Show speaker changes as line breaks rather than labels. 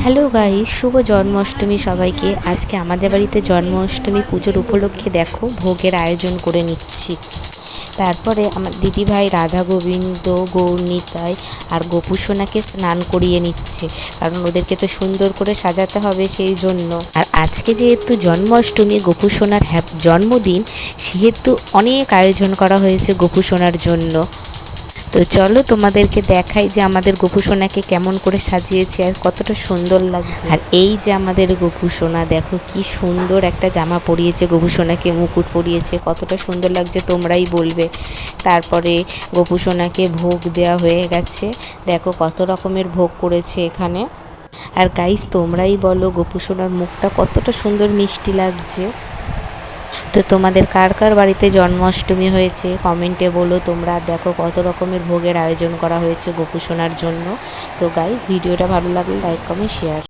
Hello guys, শুভ জন্মাষ্টমী সবাইকে। আজকে আমাদের বাড়িতে জন্মাষ্টমী পুজোর উপলক্ষে দেখো ভোগের আয়োজন করে নিচ্ছি। তারপরে আমার দিদিভাই রাধা গোবিন্দ, গৌরনিতাই আর গোপুসোনাকে স্নান করিয়ে নিচ্ছে, কারণ ওদেরকে তো সুন্দর করে সাজাতে হবে সেই জন্য। আর আজকে যেহেতু জন্মাষ্টমী, গোপুসোনার জন্মদিন, সেহেতু অনেক আয়োজন করা হয়েছে গোপুসোনার জন্য। তো চলো তোমাদেরকে দেখাই যে আমাদের গোপুসোনাকে কেমন করে সাজিয়েছে আর কতটা সুন্দর লাগছে। আর এই যে আমাদের গোপুসোনা, দেখো কি সুন্দর একটা জামা পরিয়েছে গোপুসোনাকে, মুকুট পরিয়েছে, কতটা সুন্দর লাগছে তোমরাই বলবে। তারপরে গোপুসোনাকে ভোগ দেওয়া হয়ে গেছে, দেখো কত রকমের ভোগ করেছে এখানে। আর গাইস তোমরাই বলো গোপুসোনার মুখটা কতটা সুন্দর মিষ্টি লাগছে। তো তোমাদের কার কার বাড়িতে জন্মাষ্টমী হয়েছে কমেন্টে বলো তোমরা। দেখো কত রকমের ভোগের আয়োজন করা হয়েছে গোপুসোনার জন্য। তো গাইস ভিডিওটা ভালো লাগলে লাইক কমেন্ট শেয়ার।